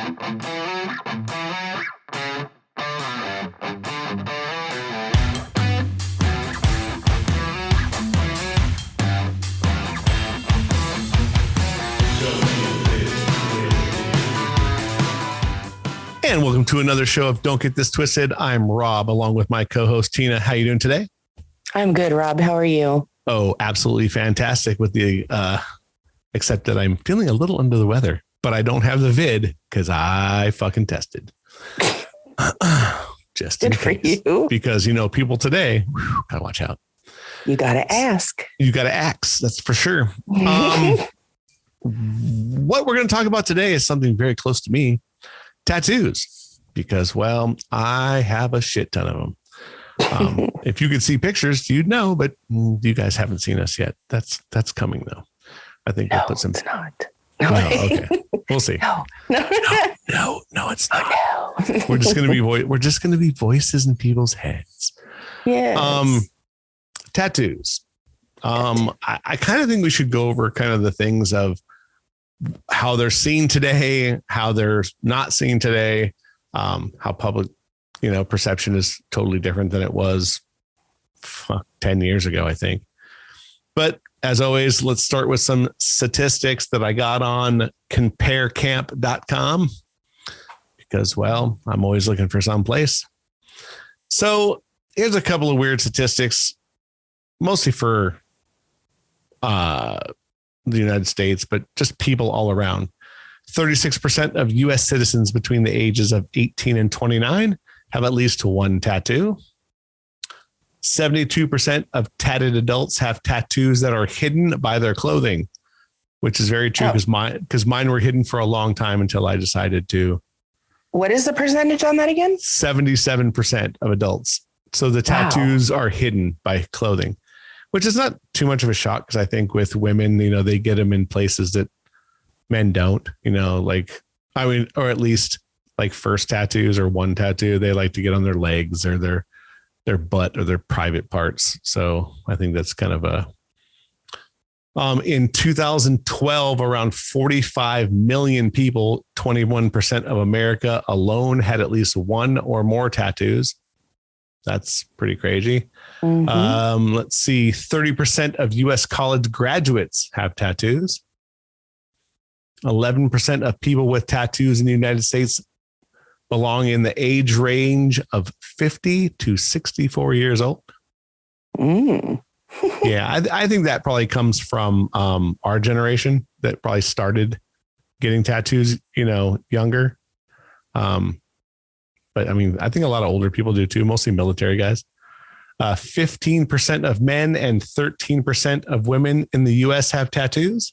And welcome to another show of Don't Get This Twisted. I'm Rob, along with my co-host Tina. How you doing today? I'm good, Rob. How are you? Oh, absolutely fantastic. With the except that I'm feeling a little under the weather, but I don't have the vid because I fucking tested. Just good for you, because people today gotta watch out. You gotta ask. You gotta ask. That's for sure. What we're going to talk about today is something very close to me. Tattoos, because, well, I have a shit ton of them. If you could see pictures, you'd know, but you guys haven't seen us yet. That's coming though. I think we'll put some. It's not. No, okay. We'll see. No, it's not. No. We're just going to be voices in people's heads. Yes. Tattoos. I kind of think we should go over kind of the things of how they're seen today, how they're not seen today, how public, perception is totally different than it was 10 years ago, I think. But as always, let's start with some statistics that I got on comparecamp.com because, well, I'm always looking for someplace. So here's a couple of weird statistics, mostly for the United States, but just people all around. 36% of U.S. citizens between the ages of 18 and 29 have at least one tattoo. 72% of tatted adults have tattoos that are hidden by their clothing, which is very true because mine were hidden for a long time until I decided to. What is the percentage on that again? 77% of adults. So the tattoos are hidden by clothing, which is not too much of a shock because I think with women, they get them in places that men don't, or at least like first tattoos or one tattoo, they like to get on their legs or their butt or their private parts. So I think that's kind of a, in 2012, around 45 million people, 21% of America alone had at least one or more tattoos. That's pretty crazy. Mm-hmm. Let's see. 30% of U.S. college graduates have tattoos. 11% of people with tattoos in the United States belong in the age range of 50 to 64 years old. Yeah, I think that probably comes from our generation that probably started getting tattoos, younger. But I mean, I think a lot of older people do too, mostly military guys. 15% of men and 13% of women in the U.S. have tattoos.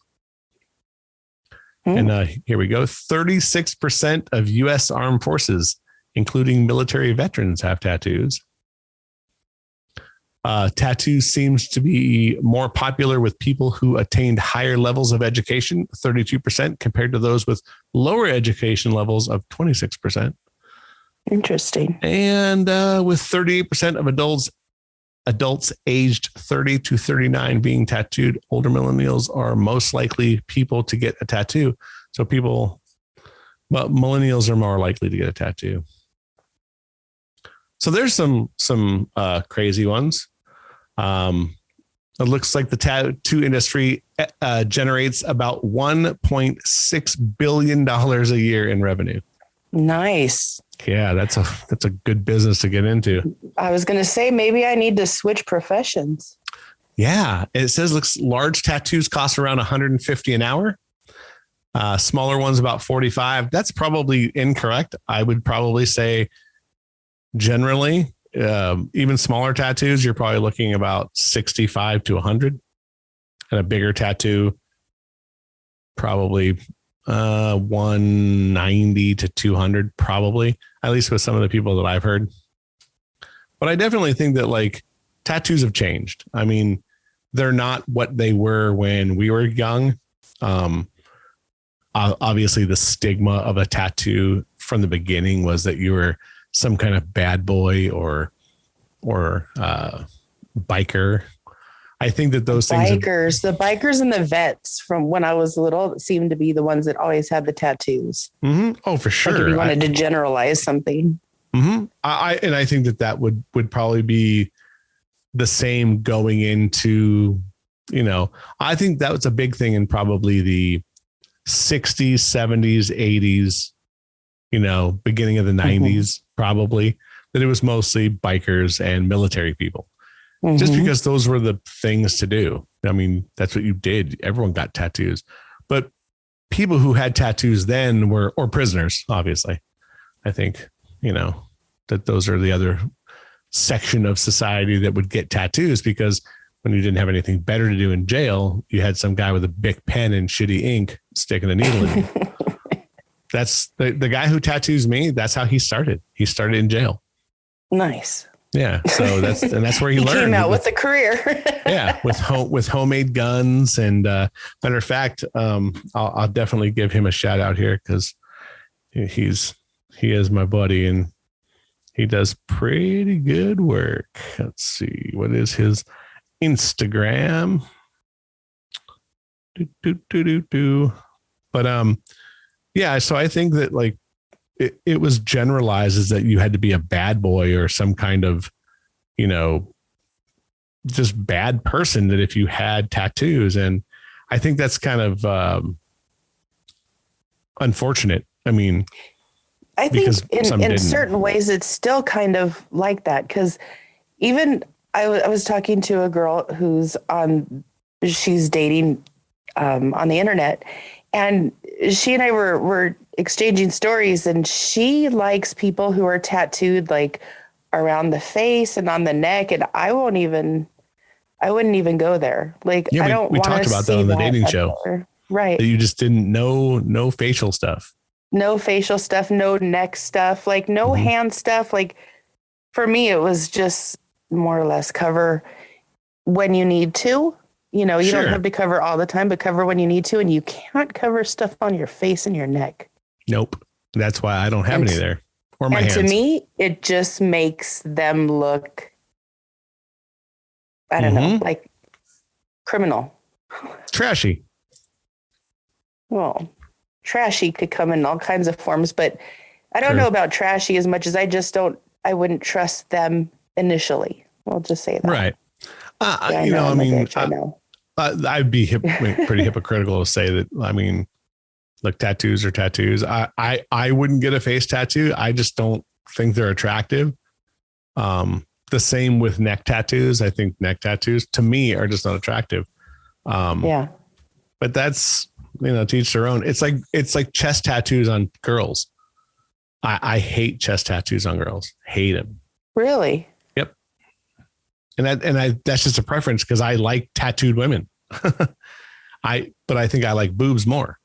And here we go. 36% of U.S. armed forces, including military veterans, have tattoos. Tattoos seems to be more popular with people who attained higher levels of education, 32%, compared to those with lower education levels of 26%. Interesting. And with 38% of adults aged 30 to 39 being tattooed, older millennials are most likely people to get a tattoo. So millennials are more likely to get a tattoo. So there's some crazy ones. It looks like the tattoo industry generates about $1.6 billion a year in revenue. Nice. Yeah, that's a good business to get into. I was going to say, maybe I need to switch professions. Yeah. It says large tattoos cost around $150 an hour. Smaller ones about $45. That's probably incorrect. I would probably say generally, even smaller tattoos, you're probably looking about $65 to $100, and a bigger tattoo, probably $190 to $200, probably, at least with some of the people that I've heard. But I definitely think that tattoos have changed. I mean, they're not what they were when we were young. Obviously the stigma of a tattoo from the beginning was that you were some kind of bad boy or biker. I think that those things, the bikers and the vets from when I was little seemed to be the ones that always had the tattoos. Oh, for sure. Like if you wanted to generalize something. I think that would probably be the same going into, I think that was a big thing in probably the 60s, 70s, 80s, beginning of the 90s, probably, that it was mostly bikers and military people. Just because those were the things to do. I mean, that's what you did. Everyone got tattoos, but people who had tattoos then were, or prisoners, obviously. I think, that those are the other section of society that would get tattoos, because when you didn't have anything better to do in jail, you had some guy with a big pen and shitty ink sticking a needle in you. That's the guy who tattoos me. That's how he started. He started in jail. Nice. Yeah. So that's where he learned. Came out with a career. Yeah. With homemade guns. And matter of fact, I'll definitely give him a shout out here, because he is my buddy and he does pretty good work. Let's see. What is his Instagram? But yeah, so I think that like it was generalized as that you had to be a bad boy or some kind of, just bad person, that if you had tattoos. And I think that's kind of unfortunate. I mean, I think in certain ways it's still kind of like that, because even I was talking to a girl she's dating on the internet, and she and I were exchanging stories, and she likes people who are tattooed like around the face and on the neck, and I wouldn't even go there. Like, yeah, I don't. We talked about that on the dating show, right? That you just didn't know, no facial stuff. No facial stuff, no neck stuff, like no hand stuff. Like for me, it was just more or less cover when you need to. You don't have to cover all the time, but cover when you need to. And you can't cover stuff on your face and your neck. Nope. That's why I don't have any there. Or my hands. And to me, it just makes them look, I don't know, like criminal. Trashy. Well, trashy could come in all kinds of forms, but I don't know about trashy as much as I wouldn't trust them initially. We'll just say that. Right. I'd be pretty hypocritical to say that. I mean, look, tattoos are tattoos. I wouldn't get a face tattoo. I just don't think they're attractive. The same with neck tattoos. I think neck tattoos to me are just not attractive. Yeah. But that's, to each their own. It's like chest tattoos on girls. I hate chest tattoos on girls. Hate them. Really? Yep. And that's just a preference, because I like tattooed women. But I think I like boobs more.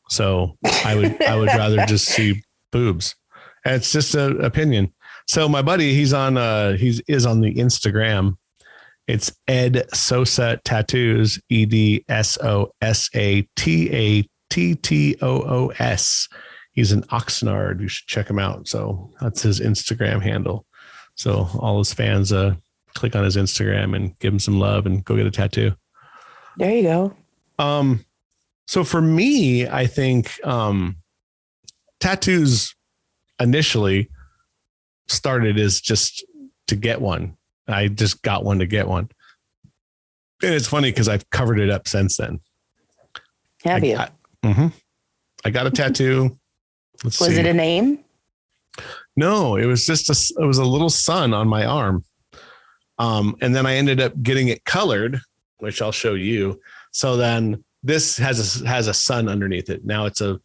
So I would rather just see boobs. And it's just an opinion. So my buddy, he is on the Instagram. It's Ed Sosa Tattoos, EDSOSATATTOOS. He's an Oxnard. You should check him out. So that's his Instagram handle. So all his fans click on his Instagram and give him some love and go get a tattoo. There you go. So for me, I think tattoos initially started as just to get one. I just got one to get one. And it's funny because I've covered it up since then. Have you? I got a tattoo. Was it a name? No, it was just it was a little sun on my arm. And then I ended up getting it colored, which I'll show you. So then this has a sun underneath it. Now it's a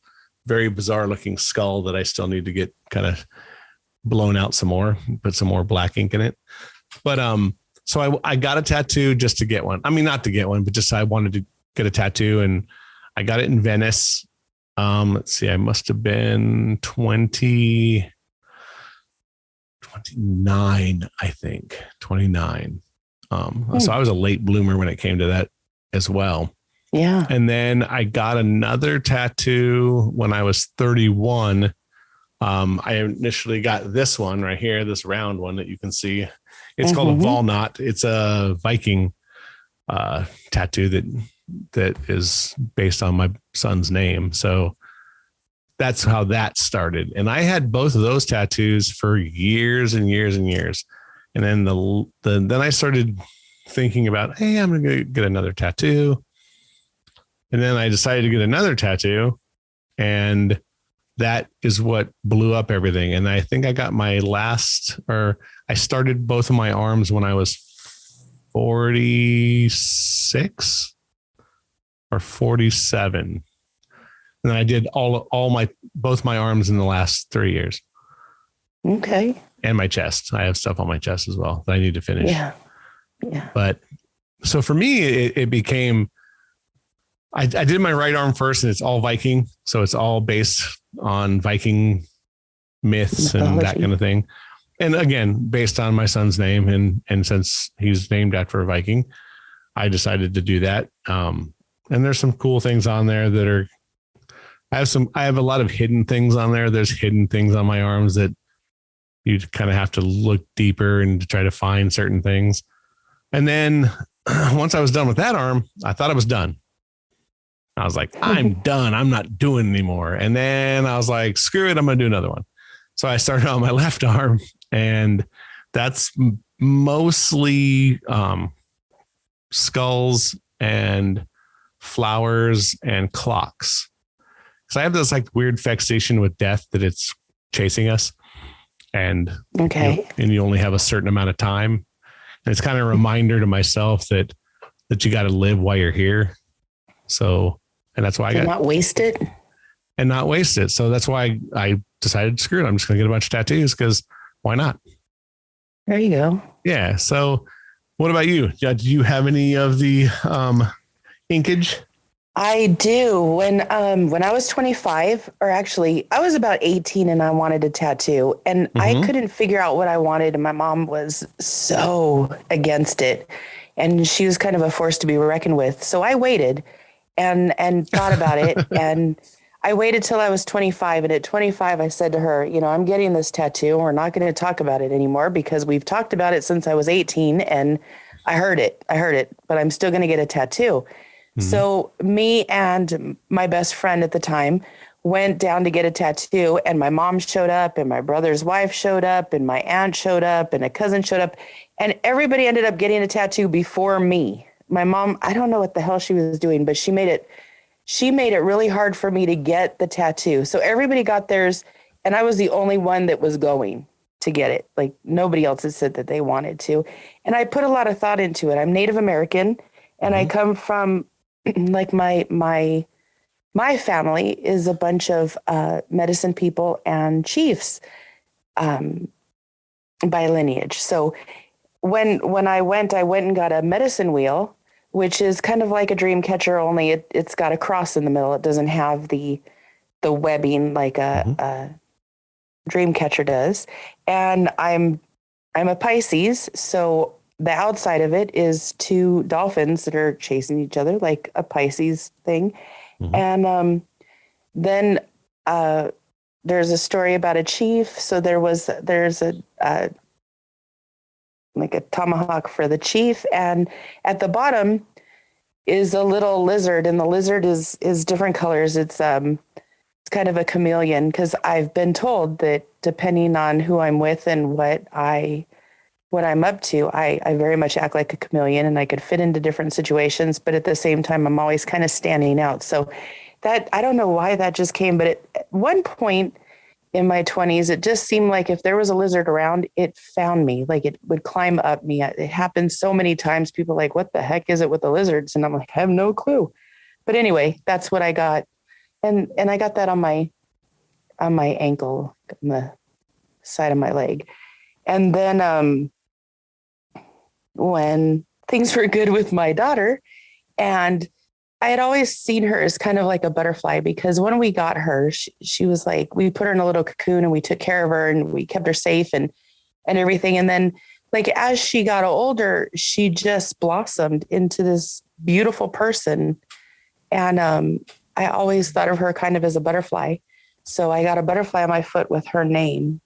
very bizarre looking skull that I still need to get kind of blown out some more, put some more black ink in it. But so I got a tattoo just to get one. I mean, not to get one, but just I wanted to get a tattoo, and I got it in Venice. Let's see, I must have been 29, I think. 29. So I was a late bloomer when it came to that as well. Yeah. And then I got another tattoo when I was 31. I initially got this one right here, this round one that you can see. It's called a Valnot. It's a Viking tattoo that is based on my son's name. So that's how that started. And I had both of those tattoos for years and years and years. And then then I started thinking about, hey, I'm going to get another tattoo. And then I decided to get another tattoo, and that is what blew up everything. And I think I got I started both of my arms when I was 46 or 47. And I did both my arms in the last 3 years. Okay. And my chest. I have stuff on my chest as well that I need to finish. Yeah. Yeah. But so for me, it became, I did my right arm first, and it's all Viking. So it's all based on Viking myths and that kind of thing. And again, based on my son's name, and since he's named after a Viking, I decided to do that. And there's some cool things on there that are, I have a lot of hidden things on there. There's hidden things on my arms that you kind of have to look deeper and to try to find certain things. And then once I was done with that arm, I thought I was done. I was like, I'm done. I'm not doing anymore. And then I was like, screw it. I'm going to do another one. So I started on my left arm, and that's mostly skulls and flowers and clocks. So I have this like weird fixation with death that it's chasing us, and you only have a certain amount of time. And it's kind of a reminder to myself that you got to live while you're here. So, and that's why I got not waste it. So that's why I decided, screw it, I'm just going to get a bunch of tattoos, because why not? There you go. Yeah. So what about you? Do you have any of the inkage? I do. When I was 25, or actually I was about 18, and I wanted a tattoo, and I couldn't figure out what I wanted. And my mom was so against it, and she was kind of a force to be reckoned with. So I waited and thought about it. And I waited till I was 25. And at 25, I said to her, I'm getting this tattoo, and we're not going to talk about it anymore, because we've talked about it since I was 18, and I heard it, but I'm still going to get a tattoo. So me and my best friend at the time went down to get a tattoo, and my mom showed up, and my brother's wife showed up, and my aunt showed up, and a cousin showed up, and everybody ended up getting a tattoo before me. My mom, I don't know what the hell she was doing, but she made it really hard for me to get the tattoo. So everybody got theirs, and I was the only one that was going to get it. Like, nobody else had said that they wanted to. And I put a lot of thought into it. I'm Native American, and I come from, like, my family is a bunch of medicine people and chiefs by lineage. So when I went and got a medicine wheel, which is kind of like a dream catcher, only it's got a cross in the middle. It doesn't have the webbing like a dream catcher does. And I'm a Pisces, so the outside of it is two dolphins that are chasing each other, like a Pisces thing. And then there's a story about a chief. So there's a like a tomahawk for the chief, and at the bottom is a little lizard, and the lizard is different colors. It's kind of a chameleon, because I've been told that depending on who I'm with and what I'm up to, I very much act like a chameleon, and I could fit into different situations, but at the same time, I'm always kind of standing out. So that, I don't know why that just came, but at one point in my 20s, it just seemed like if there was a lizard around, it found me, like it would climb up me. It happened so many times. People are like, what the heck is it with the lizards? And I'm like, I have no clue. But anyway, that's what I got. And I got that on my ankle, on the side of my leg. And then when things were good with my daughter, and I had always seen her as kind of like a butterfly, because when we got her, she was like, we put her in a little cocoon and we took care of her and we kept her safe and everything. And then, like, as she got older, she just blossomed into this beautiful person. And I always thought of her kind of as a butterfly. So I got a butterfly on my foot with her name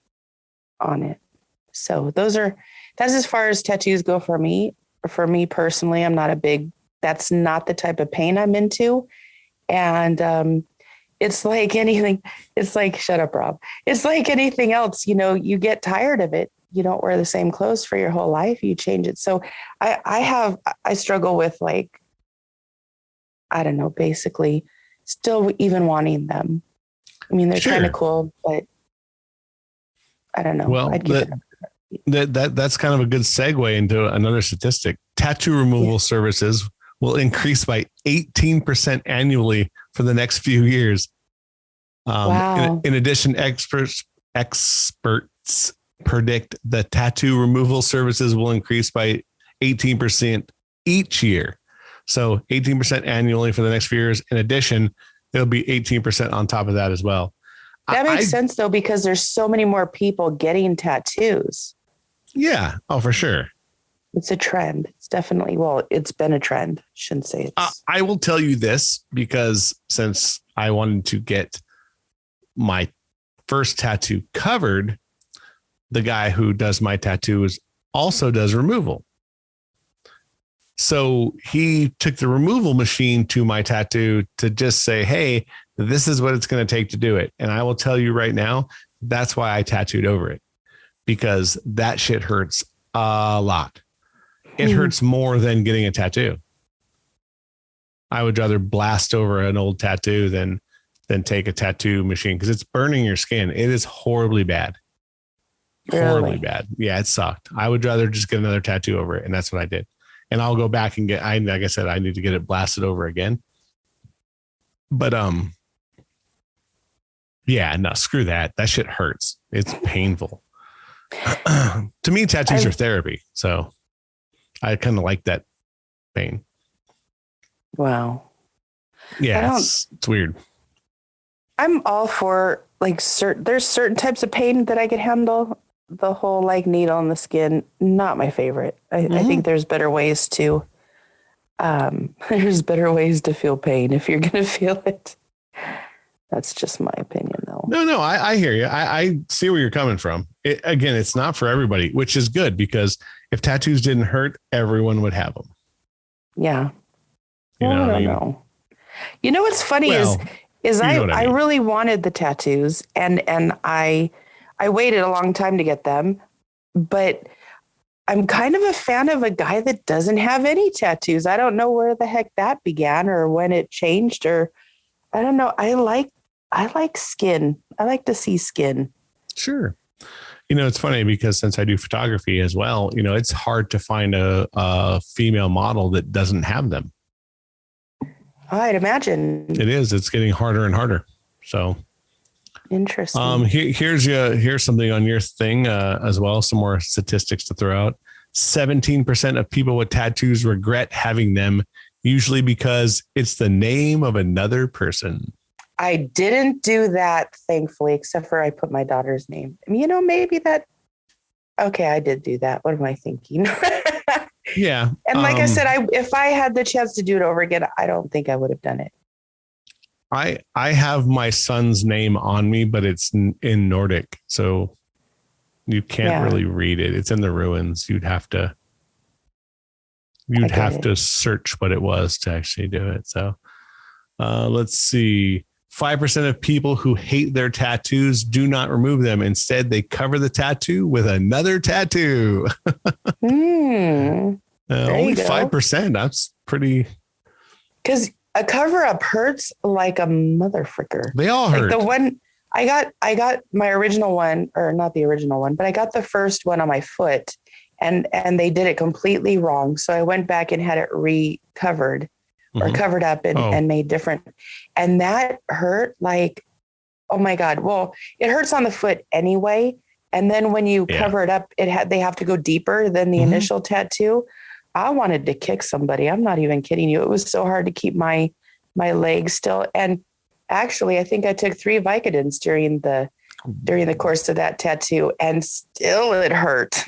on it. So that's as far as tattoos go for me. For me personally, that's not the type of pain I'm into. And it's like anything. It's like, shut up, Rob. It's like anything else. You get tired of it. You don't wear the same clothes for your whole life. You change it. So I struggle with, like, I don't know, basically still even wanting them. I mean, they're kind of cool, but I don't know. Well, that's kind of a good segue into another statistic. Tattoo removal services will increase by 18% annually for the next few years. Wow. In addition, experts predict the tattoo removal services will increase by 18% each year. So 18% annually for the next few years. In addition, there'll be 18% on top of that as well. That makes sense, though, because there's so many more people getting tattoos. Yeah. Oh, for sure. It's a trend. It's definitely, it's been a trend. Shouldn't say it's. I will tell you this, because since I wanted to get my first tattoo covered, the guy who does my tattoos also does removal. So he took the removal machine to my tattoo to just say, hey, this is what it's going to take to do it. And I will tell you right now, that's why I tattooed over it, because that shit hurts a lot. It hurts more than getting a tattoo. I would rather blast over an old tattoo than take a tattoo machine, because it's burning your skin. It is horribly bad. Really? Horribly bad. Yeah, it sucked. I would rather just get another tattoo over it. And that's what I did. And I'll go back and like I said, I need to get it blasted over again. But, yeah, no, screw that. That shit hurts. It's painful. To me, tattoos are therapy. So I kind of like that pain. Wow. Yeah, it's weird. I'm all for, like, there's certain types of pain that I could handle. The whole, like, needle in the skin, not my favorite. I think there's better ways to feel pain if you're going to feel it. That's just my opinion, though. No, I hear you. I see where you're coming from. Again, it's not for everybody, which is good, because if tattoos didn't hurt, everyone would have them. Yeah. I don't know. You know what's funny is I really wanted the tattoos, and I waited a long time to get them, but I'm kind of a fan of a guy that doesn't have any tattoos. I don't know where the heck that began or when it changed, or I don't know. I like skin. I like to see skin. Sure. It's funny, because since I do photography as well, it's hard to find a female model that doesn't have them. I'd imagine. It is. It's getting harder and harder. So interesting. Here's something on your thing as well. Some more statistics to throw out. 17% of people with tattoos regret having them, usually because it's the name of another person. I didn't do that, thankfully, except for I put my daughter's name. Maybe that. Okay, I did do that. What am I thinking? Yeah. And like I said, if I had the chance to do it over again, I don't think I would have done it. I have my son's name on me, but it's in Nordic, so you can't really read it. It's in the ruins. You'd have to search what it was to actually do it. So let's see. 5% of people who hate their tattoos do not remove them. Instead, they cover the tattoo with another tattoo. Only 5%. That's pretty. Because a cover up hurts like a motherfricker. They all hurt. Like the one I got my original one, or not the original one, but I got the first one on my foot, and they did it completely wrong. So I went back and had it recovered. Or covered up and made different. And that hurt like, oh my God. Well, it hurts on the foot anyway. And then when you cover it up, they have to go deeper than the initial tattoo. I wanted to kick somebody. I'm not even kidding you. It was so hard to keep my legs still. And actually, I think I took 3 Vicodins during the course of that tattoo, and still it hurt.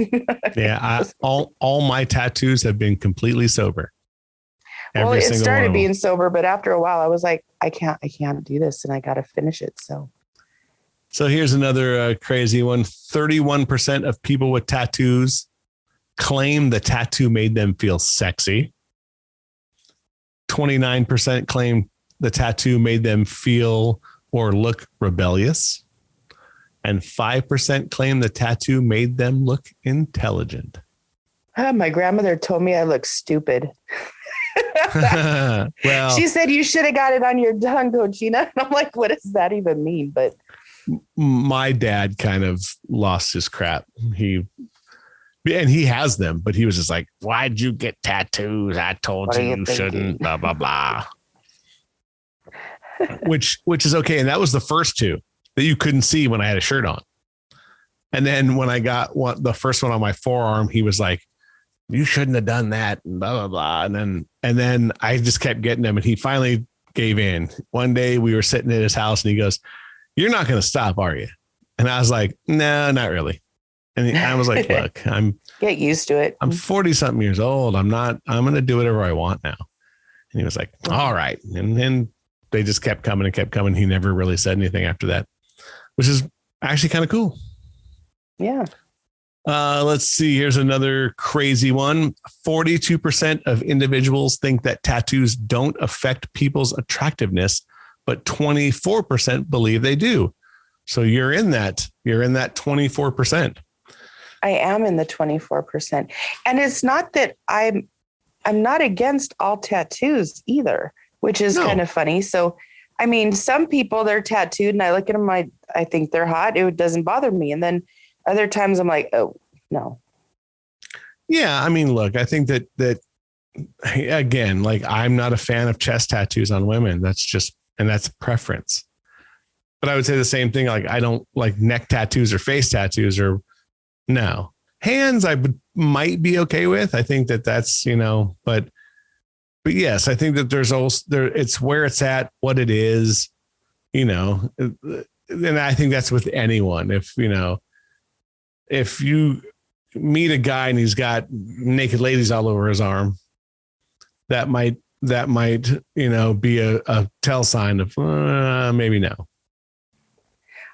Yeah. All my tattoos have been completely sober. Well, it started being sober, but after a while I was like, I can't do this, and I got to finish it. So So here's another crazy one. 31% of people with tattoos claim the tattoo made them feel sexy. 29% claim the tattoo made them feel or look rebellious. And 5% claim the tattoo made them look intelligent. My grandmother told me I look stupid. Well, she said you should have got it on your tongue, Coachina. And I'm like, what does that even mean? But my dad kind of lost his crap. He has them, but he was just like, why'd you get tattoos? I told you shouldn't, blah, blah, blah. which is okay. And that was the first two that you couldn't see when I had a shirt on. And then when I got the first one on my forearm, he was like, you shouldn't have done that, and blah, blah, blah. And then I just kept getting them, and he finally gave in. One day we were sitting at his house and he goes, you're not going to stop, are you? And I was like, no, not really. And I was like, look, get used to it. I'm 40 something years old. I'm going to do whatever I want now. And he was like, all right. And then they just kept coming and kept coming. He never really said anything after that, which is actually kind of cool. Yeah. Let's see. Here's another crazy one. 42% of individuals think that tattoos don't affect people's attractiveness, but 24% believe they do. So you're in that 24%. I am in the 24%. And it's not that I'm not against all tattoos either, which is kind of funny. So, I mean, some people, they're tattooed and I look at them, I think they're hot. It doesn't bother me. And then other times I'm like, oh, no. Yeah. I mean, look, I think that again, like I'm not a fan of chest tattoos on women. That's preference. But I would say the same thing. Like I don't like neck tattoos or face tattoos or no. Hands I might be okay with. I think that's, but yes, I think that there's also it's where it's at, what it is, and I think that's with anyone. If you meet a guy and he's got naked ladies all over his arm, that might, be a tell sign of maybe no.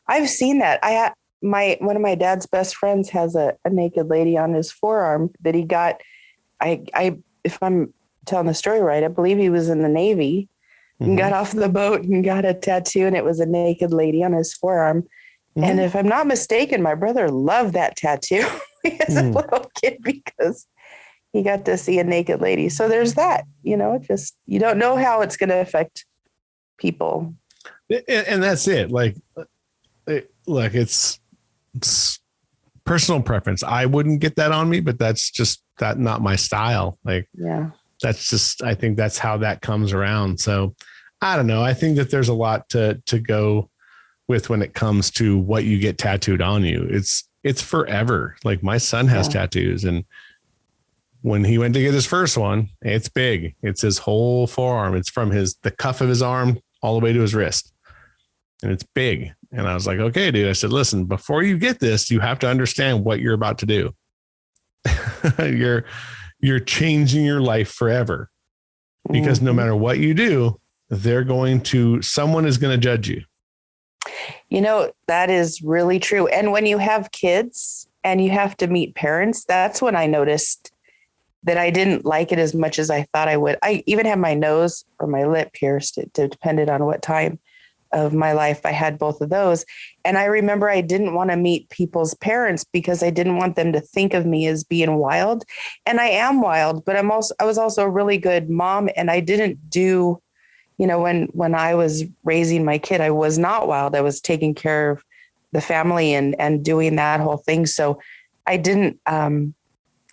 I've seen that. One of my dad's best friends has a naked lady on his forearm that he got. If I'm telling the story right, I believe he was in the Navy and got off the boat and got a tattoo, and it was a naked lady on his forearm. Mm-hmm. And if I'm not mistaken, my brother loved that tattoo as a little kid because he got to see a naked lady. So there's that, just you don't know how it's going to affect people. And that's it. Like, look, it's personal preference. I wouldn't get that on me, but that's just not my style. Like, yeah, I think that's how that comes around. So I don't know. I think that there's a lot to go with when it comes to what you get tattooed on you. It's forever. Like my son has tattoos, and when he went to get his first one, it's big. It's his whole forearm. It's from the cuff of his arm all the way to his wrist. And it's big. And I was like, okay, dude. I said, listen, before you get this, you have to understand what you're about to do. You're changing your life forever, because no matter what you do, someone is going to judge you. That is really true. And when you have kids and you have to meet parents, that's when I noticed that I didn't like it as much as I thought I would. I even had my nose or my lip pierced. It depended on what time of my life I had both of those. And I remember I didn't want to meet people's parents because I didn't want them to think of me as being wild. And I am wild, but I was also a really good mom. And I didn't do, when I was raising my kid, I was not wild. I was taking care of the family and doing that whole thing. So I didn't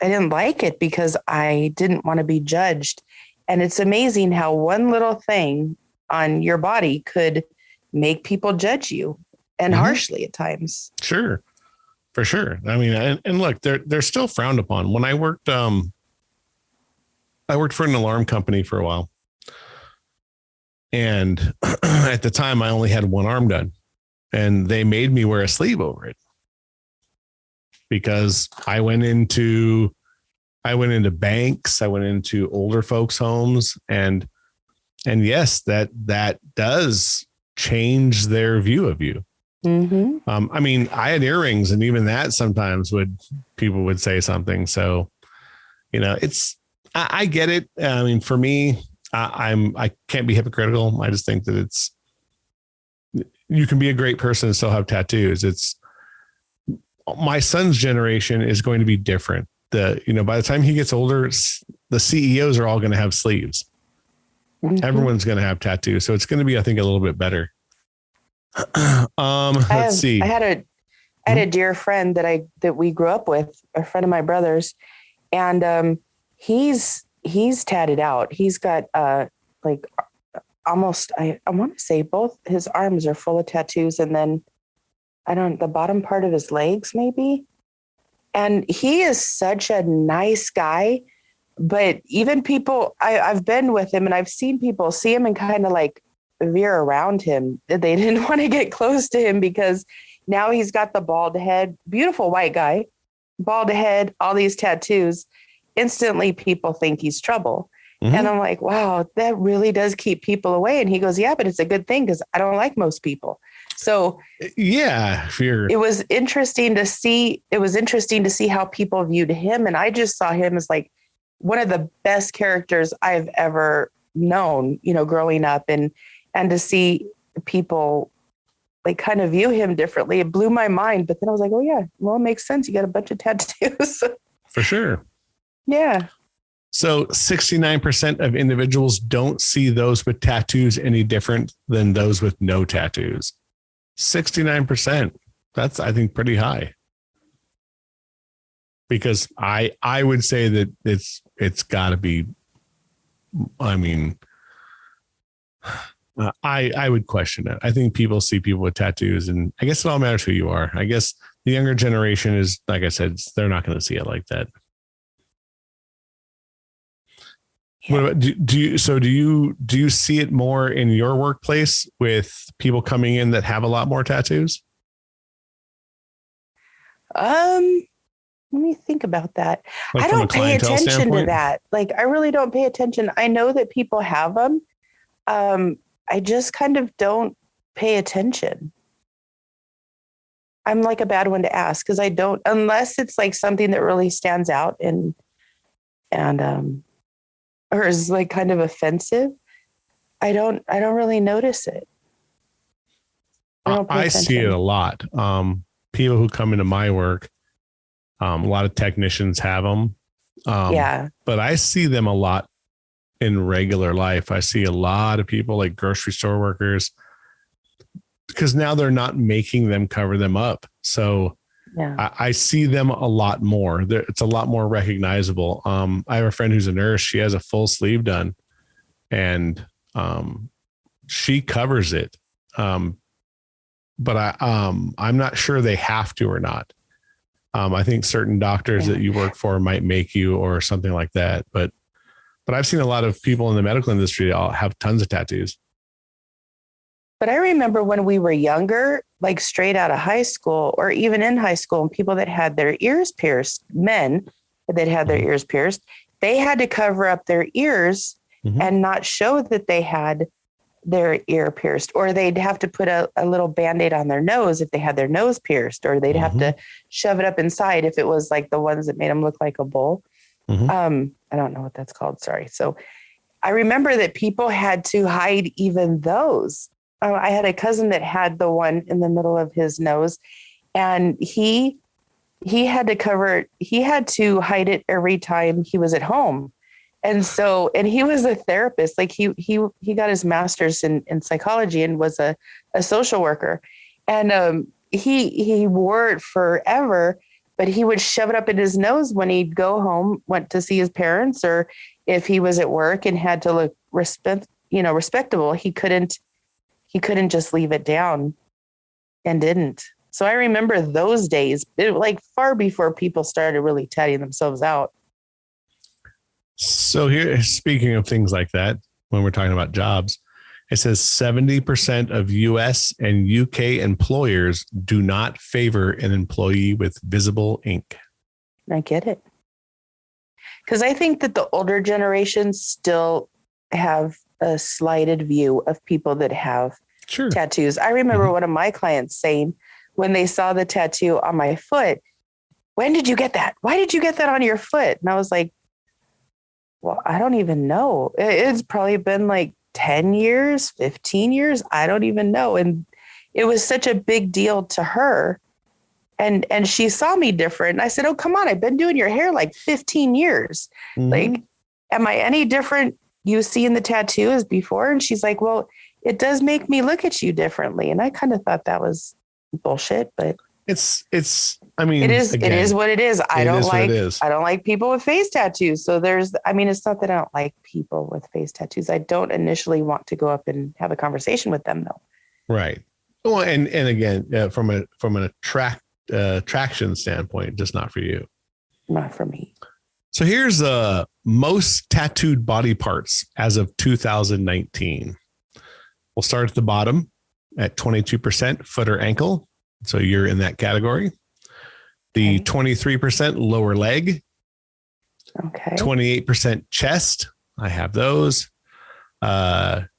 like it because I didn't want to be judged. And it's amazing how one little thing on your body could make people judge you, and harshly at times. Sure. For sure. I mean, and look, they're still frowned upon. When I worked for an alarm company for a while. And at the time I only had one arm done, and they made me wear a sleeve over it because I went into banks, I went into older folks' homes, and yes, that does change their view of you. Mm-hmm. I mean, I had earrings, and even that sometimes people would say something. So, I get it. I mean, for me, I can't be hypocritical. I just think that you can be a great person and still have tattoos. My son's generation is going to be different. By the time he gets older, the CEOs are all going to have sleeves. Mm-hmm. Everyone's going to have tattoos. So it's going to be, I think, a little bit better. Let's see. I had a dear friend that we grew up with, a friend of my brother's, and he's tatted out. He's got like almost, I want to say both his arms are full of tattoos, and then the bottom part of his legs maybe. And he is such a nice guy, but even people, I've been with him and I've seen people see him and kind of like veer around him. They didn't want to get close to him because now he's got the bald head, beautiful white guy, bald head, all these tattoos. Instantly people think he's trouble. Mm-hmm. And I'm like, wow, that really does keep people away. And he goes, yeah, but it's a good thing because I don't like most people. So yeah, it was interesting to see. It was interesting to see how people viewed him. And I just saw him as like one of the best characters I've ever known, growing up, and to see people like kind of view him differently. It blew my mind. But then I was like, oh yeah, well, it makes sense. You got a bunch of tattoos. For sure. Yeah. So 69% of individuals don't see those with tattoos any different than those with no tattoos. 69%. That's, I think, pretty high. Because I would say that it's got to be, I mean, I would question it. I think people see people with tattoos, and I guess it all matters who you are. I guess the younger generation is, like I said, they're not going to see it like that. Yeah. What about, do you see it more in your workplace with people coming in that have a lot more tattoos? Let me think about that. Like I don't pay attention to that. Like, I really don't pay attention. I know that people have them. I just kind of don't pay attention. I'm like a bad one to ask because I don't, unless it's like something that really stands out and or is like kind of offensive. I don't really notice it. I see it a lot. People who come into my work, a lot of technicians have them. Yeah. But I see them a lot in regular life. I see a lot of people like grocery store workers because now they're not making them cover them up. So yeah. I see them a lot more. It's a lot more recognizable. I have a friend who's a nurse. She has a full sleeve done and she covers it. But I'm not sure they have to or not. I think certain doctors that you work for might make you or something like that. But I've seen a lot of people in the medical industry have tons of tattoos. But I remember when we were younger, like straight out of high school or even in high school, and people that had their ears pierced, men that had their ears pierced, they had to cover up their ears and not show that they had their ear pierced, or they'd have to put a little Band-Aid on their nose if they had their nose pierced, or they'd have to shove it up inside if it was like the ones that made them look like a bull. I don't know what that's called. Sorry. So I remember that people had to hide even those. I had a cousin that had the one in the middle of his nose, and he had to cover it. He had to hide it every time he was at home. And so, and he was a therapist, like he got his master's in psychology and was a social worker. And he wore it forever, but he would shove it up in his nose when he'd go home, went to see his parents, or if he was at work and had to look respectable, he couldn't just leave it down and didn't. So I remember those days, like far before people started really tatting themselves out. So here, speaking of things like that, when we're talking about jobs, it says 70% of US and UK employers do not favor an employee with visible ink. I get it. Because I think that the older generations still have a slighted view of people that have tattoos. I remember one of my clients saying when they saw the tattoo on my foot, when did you get that? Why did you get that on your foot? And I was like, well, I don't even know. It's probably been like 10 years, 15 years. I don't even know. And it was such a big deal to her. And she saw me different. And I said, oh, come on. I've been doing your hair like 15 years. Like, am I any different you see in the tattoo as before? And she's like, well, it does make me look at you differently. And I kind of thought that was bullshit, but I mean, it is what it is. I don't like people with face tattoos. So it's not that I don't like people with face tattoos. I don't initially want to go up and have a conversation with them though. Right. Well, and again, from an attraction standpoint, just not for you. Not for me. So here's most tattooed body parts as of 2019. We'll start at the bottom at 22% foot or ankle. So you're in that category. The 23% lower leg. Okay. 28% chest. I have those.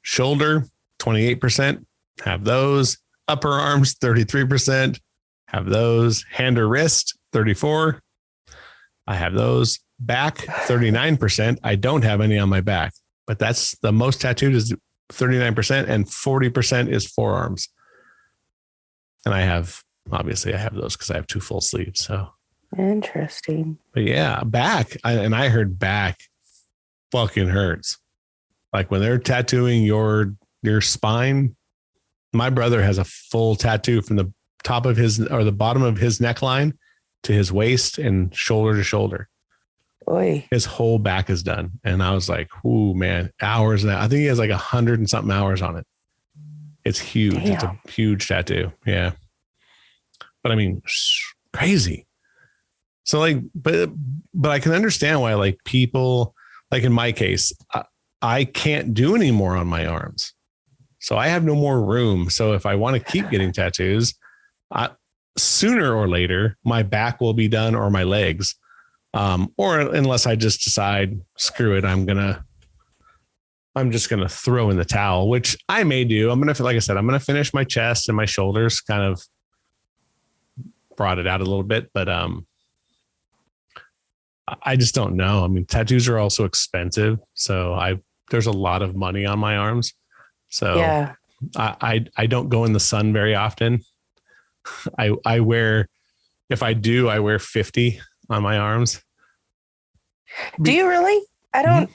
Shoulder, 28%. Have those. Upper arms, 33%. Have those. Hand or wrist, 34%. I have those. Back, 39%. I don't have any on my back, but that's the most tattooed is 39%, and 40% is forearms. And I have those because I have 2 full sleeves. So interesting. But yeah, back. I heard back fucking hurts. Like when they're tattooing your spine. My brother has a full tattoo from the top of the bottom of his neckline to his waist and shoulder to shoulder. Oy. His whole back is done. And I was like, ooh, man, hours. I think he has like 100 and something hours on it. It's huge. Damn. It's a huge tattoo. Yeah. But I mean, crazy. So like, but I can understand why like people, like in my case, I can't do any more on my arms. So I have no more room. So if I want to keep getting tattoos, sooner or later, my back will be done or my legs. Or unless I just decide, screw it, I'm just going to throw in the towel, which I may do. Like I said, I'm going to finish my chest and my shoulders, kind of brought it out a little bit, but, I just don't know. I mean, tattoos are also expensive. So there's a lot of money on my arms. So yeah. I don't go in the sun very often. I wear 50 on my arms. Do you really? I don't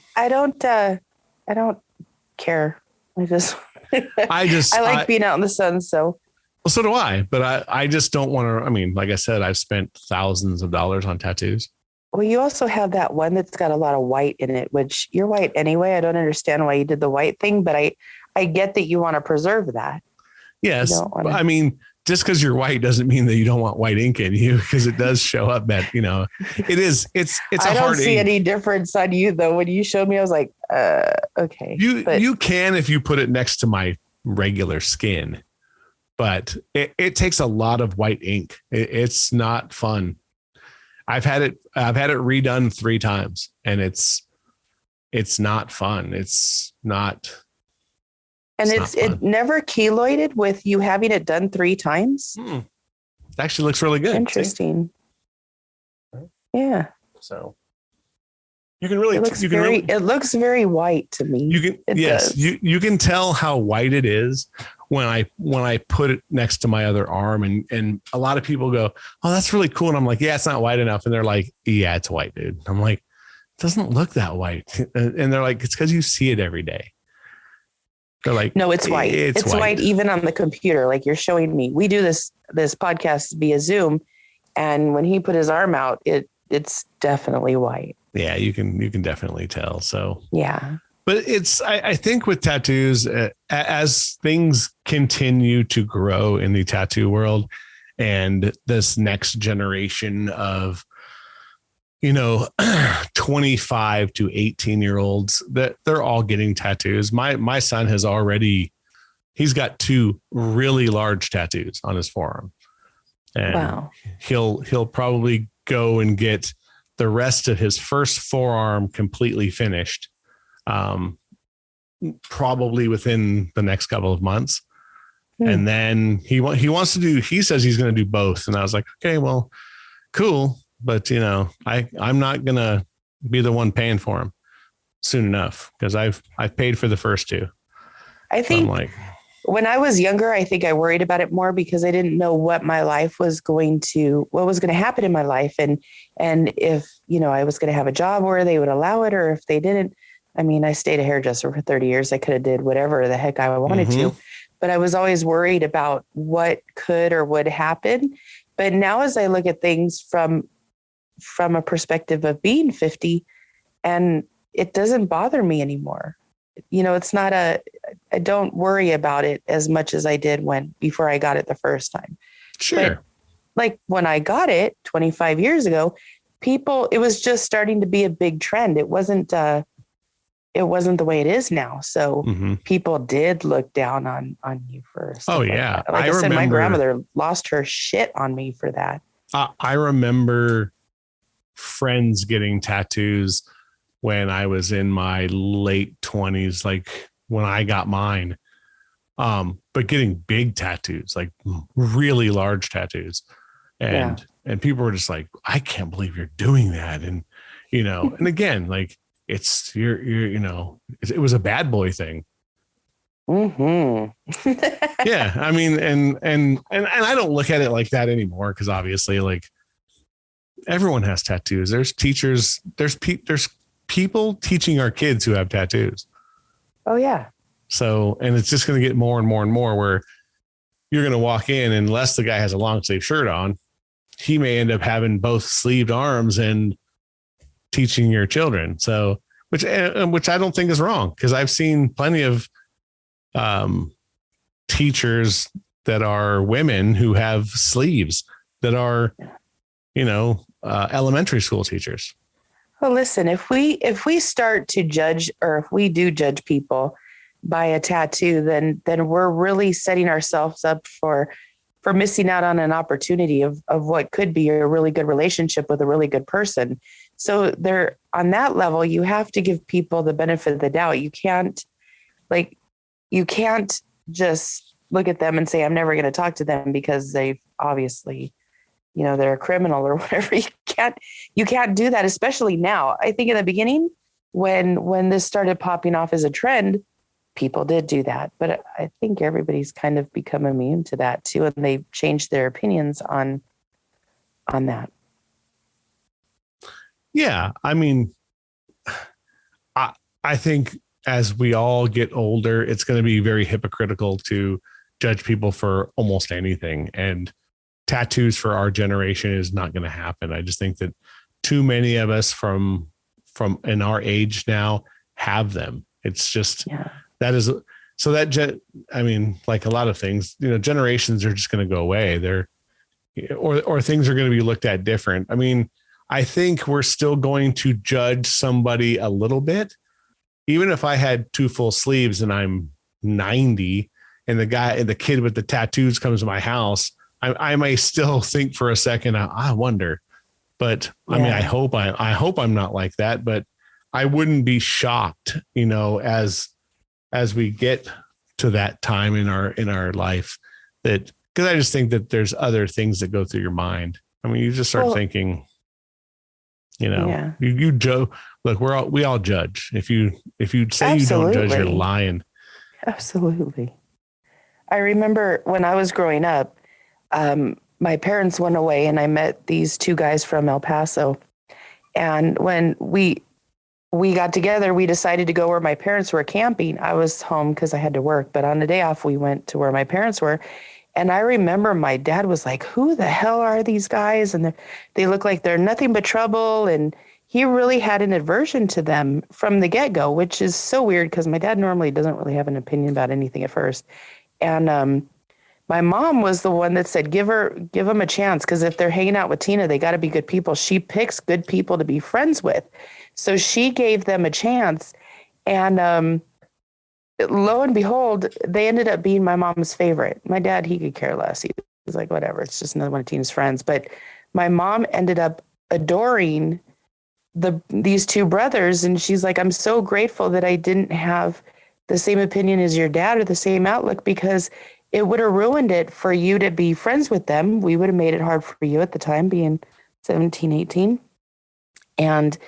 care. I like being out in the sun. So. Well, so do I, but I just don't want to, I mean, like I said, I've spent thousands of dollars on tattoos. Well, you also have that one that's got a lot of white in it, which you're white anyway. I don't understand why you did the white thing, but I get that you want to preserve that. Yes. I mean, just because you're white doesn't mean that you don't want white ink in you, because it does show up that, it's I don't see any difference on you though. When you showed me, I was like, okay. You can, if you put it next to my regular skin, but it takes a lot of white ink. It's not fun. I've had it redone 3 times and it's not fun. It's not. And it never keloided with you having it done 3 times. It actually looks really good. Interesting. See? Yeah. So you can really, it looks very white to me. You can tell how white it is when I put it next to my other arm, and a lot of people go, oh, that's really cool. And I'm like, yeah, it's not white enough. And they're like, yeah, it's white, dude. I'm like, it doesn't look that white. And they're like, it's because you see it every day. They're like, no, it's white. It's white even on the computer. Like you're showing me, we do this podcast via Zoom. And when he put his arm out, it's definitely white. Yeah, you can definitely tell. So yeah. But I think with tattoos, as things continue to grow in the tattoo world, and this next generation of, 25 to 18-year-olds, that they're all getting tattoos. My son he's got 2 really large tattoos on his forearm. And wow. He'll probably go and get the rest of his first forearm completely finished. Probably within the next couple of months. And then he says he's going to do both. And I was like, okay, well, cool. But I'm not going to be the one paying for him soon enough, because I've paid for the first two. I think when I was younger, I think I worried about it more because I didn't know what was going to happen in my life. And if, I was going to have a job where they would allow it, or if they didn't. I mean, I stayed a hairdresser for 30 years. I could have did whatever the heck I wanted to, but I was always worried about what could or would happen. But now as I look at things from a perspective of being 50, and it doesn't bother me anymore. It's not I don't worry about it as much as I did before I got it the first time. Sure. But like when I got it 25 years ago, it was just starting to be a big trend. It wasn't the way it is now. So people did look down on you first. Oh yeah. Like I said, my grandmother lost her shit on me for that. I remember friends getting tattoos when I was in my late 20s, like when I got mine, but getting big tattoos, like really large tattoos. And people were just like, I can't believe you're doing that. And, and again, like it was a bad boy thing. Yeah. I mean, and I don't look at it like that anymore. 'Cause obviously like everyone has tattoos. There's teachers, there's people teaching our kids who have tattoos. Oh yeah. So, and it's just going to get more and more and more where you're going to walk in, and unless the guy has a long sleeve shirt on, he may end up having both sleeved arms and teaching your children. So, which I don't think is wrong, because I've seen plenty of teachers that are women who have sleeves that are, elementary school teachers. Well, listen, if we start to judge, or if we do judge people by a tattoo, then we're really setting ourselves up for missing out on an opportunity of what could be a really good relationship with a really good person. So on that level, you have to give people the benefit of the doubt. You can't just look at them and say, I'm never going to talk to them because they've obviously, they're a criminal or whatever. You can't do that, especially now. I think in the beginning, when this started popping off as a trend, people did do that. But I think everybody's kind of become immune to that too. And they've changed their opinions on that. Yeah. I mean, I think as we all get older, it's going to be very hypocritical to judge people for almost anything. And tattoos for our generation is not going to happen. I just think that too many of us from in our age now have them. It's just, that is, so that, I mean, like a lot of things, generations are just going to go away. Or things are going to be looked at different. I mean, I think we're still going to judge somebody a little bit, even if I had two full sleeves and I'm 90 and the kid with the tattoos comes to my house, I may still think for a second, I wonder, but I mean, I hope I'm not like that, but I wouldn't be shocked, as we get to that time in our life, that, because I just think that there's other things that go through your mind. I mean, you just start thinking, you Joe, look, we all judge. If you say Absolutely. You don't judge, you're lying. Absolutely. I remember when I was growing up, my parents went away and I met these two guys from El Paso. And when we got together, we decided to go where my parents were camping. I was home because I had to work, but on the day off, we went to where my parents were. And I remember my dad was like, who the hell are these guys? And they look like they're nothing but trouble. And he really had an aversion to them from the get-go, which is so weird because my dad normally doesn't really have an opinion about anything at first. And my mom was the one that said, give them a chance, because if they're hanging out with Tina, they got to be good people. She picks good people to be friends with. So she gave them a chance. And lo and behold, they ended up being my mom's favorite. My dad, he could care less. He was like, whatever, it's just another one of Tina's friends. But my mom ended up adoring these two brothers. And she's like, I'm so grateful that I didn't have the same opinion as your dad or the same outlook, because it would have ruined it for you to be friends with them. We would have made it hard for you at the time, being 17, 18. And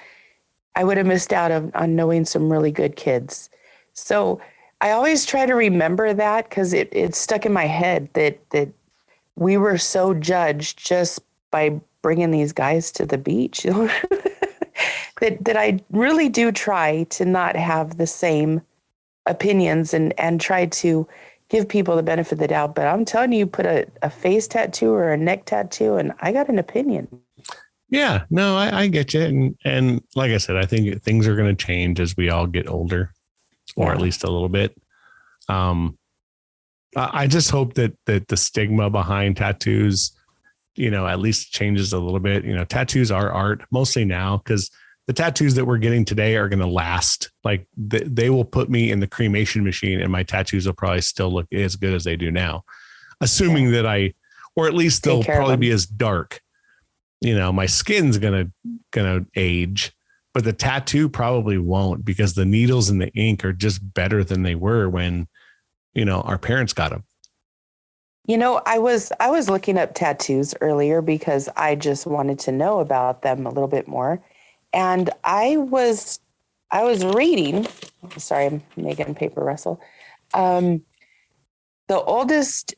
I would have missed out on knowing some really good kids. So I always try to remember that because it's stuck in my head that we were so judged just by bringing these guys to the beach. that I really do try to not have the same opinions and try to give people the benefit of the doubt. But I'm telling you, put a face tattoo or a neck tattoo, and I got an opinion. Yeah, no, I get you. And like I said, I think things are going to change as we all get older, or at least a little bit. I just hope that the stigma behind tattoos, at least changes a little bit. Tattoos are art mostly now, because the tattoos that we're getting today are going to last. Like they will put me in the cremation machine and my tattoos will probably still look as good as they do now, assuming that or at least they'll probably be as dark. My skin's gonna age, but the tattoo probably won't, because the needles and the ink are just better than they were when, our parents got them. I was looking up tattoos earlier because I just wanted to know about them a little bit more. And I was reading, sorry, I'm making paper rustle. The oldest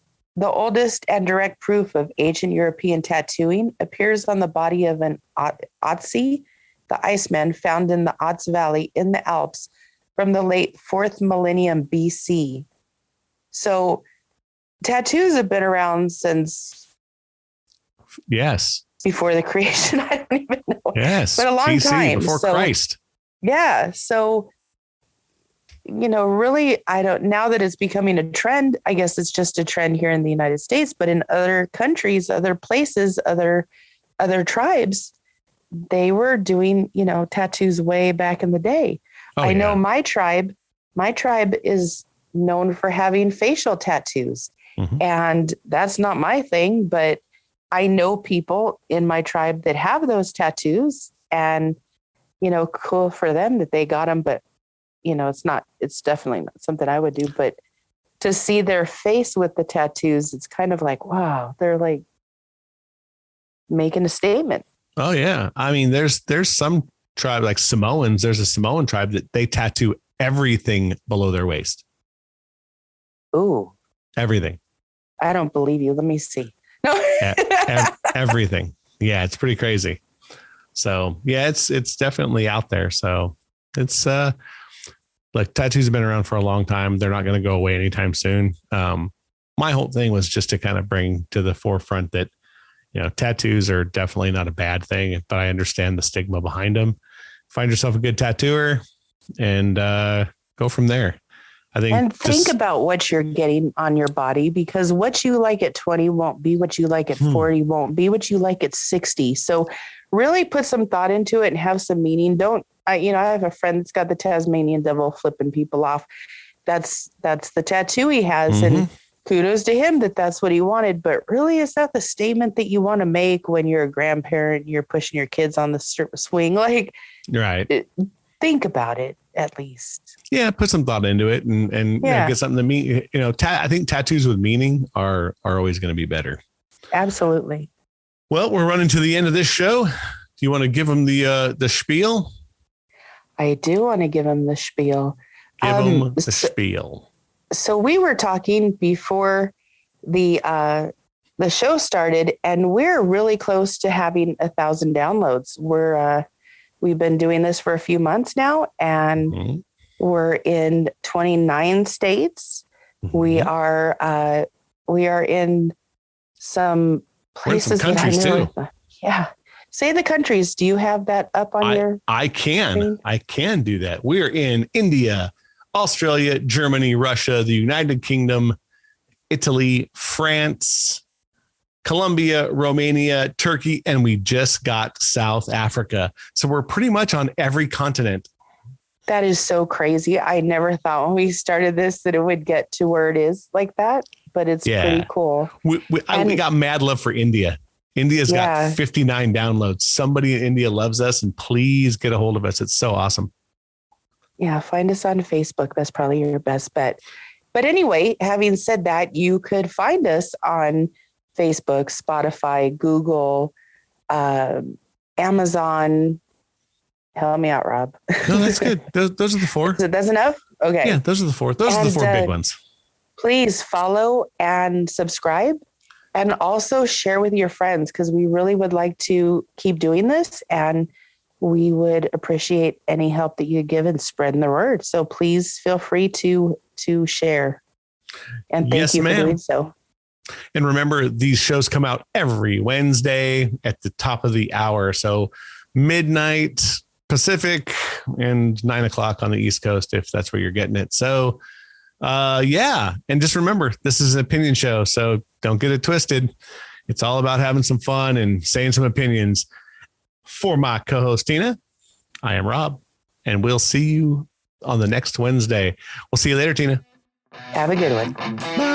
and direct proof of ancient European tattooing appears on the body of an Otzi, the Iceman, found in the Otz Valley in the Alps from the late 4th millennium BC. So tattoos have been around since before the creation. I don't even know. Yes, but a long BC, time before Christ. Yeah, so really, now that it's becoming a trend, I guess it's just a trend here in the United States, but in other countries, other places, other tribes, they were doing, tattoos way back in the day. I know my tribe is known for having facial tattoos, and that's not my thing, but I know people in my tribe that have those tattoos, and, cool for them that they got them, but it's definitely not something I would do. But to see their face with the tattoos, it's kind of like, wow, they're like making a statement. Oh yeah. I mean, there's some tribe like Samoans. There's a Samoan tribe that they tattoo everything below their waist. Ooh, everything. I don't believe you. Let me see. No, everything. Yeah. It's pretty crazy. So yeah, it's definitely out there. So it's, like tattoos have been around for a long time. They're not going to go away anytime soon. My whole thing was just to kind of bring to the forefront that, tattoos are definitely not a bad thing, but I understand the stigma behind them. Find yourself a good tattooer and go from there. Think about what you're getting on your body, because what you like at 20 won't be what you like at 40, won't be what you like at 60. So really put some thought into it and have some meaning. I have a friend that's got the Tasmanian devil flipping people off. That's the tattoo he has. And kudos to him that's what he wanted. But really, is that the statement that you want to make when you're a grandparent, you're pushing your kids on the swing? Like, right. Think about it at least. Yeah. Put some thought into it and get something to mean. I think tattoos with meaning are always going to be better. Absolutely. Well, we're running to the end of this show. Do you want to give them the spiel? I do want to give him the spiel. Give him the spiel. So we were talking before the show started, and we're really close to having 1,000 downloads. We've been doing this for a few months now, and we're in 29 states. We are in some places. Some countries too. Yeah. Say the countries. Do you have that up on your? I can. screen? I can do that. We're in India, Australia, Germany, Russia, the United Kingdom, Italy, France, Colombia, Romania, Turkey, and we just got South Africa. So we're pretty much on every continent. That is so crazy. I never thought when we started this that it would get to where it is like that, but it's pretty cool. We got mad love for India. India's got 59 downloads. Somebody in India loves us, and please get a hold of us. It's so awesome. Yeah. Find us on Facebook. That's probably your best bet. But anyway, having said that, you could find us on Facebook, Spotify, Google, Amazon. Help me out, Rob. No, that's good. Those are the four. That's enough? Okay. Yeah, those are the four. Those are the four big ones. Please follow and subscribe, and also share with your friends, because we really would like to keep doing this, and we would appreciate any help that you give in spreading the word. So please feel free to share. And thank you for doing so. And remember, these shows come out every Wednesday at the top of the hour. So midnight Pacific and 9:00 on the East Coast, if that's where you're getting it. So yeah. And just remember, this is an opinion show, so don't get it twisted. It's all about having some fun and saying some opinions. For my co-host, Tina, I am Rob, and we'll see you on the next Wednesday. We'll see you later, Tina. Have a good one. Bye.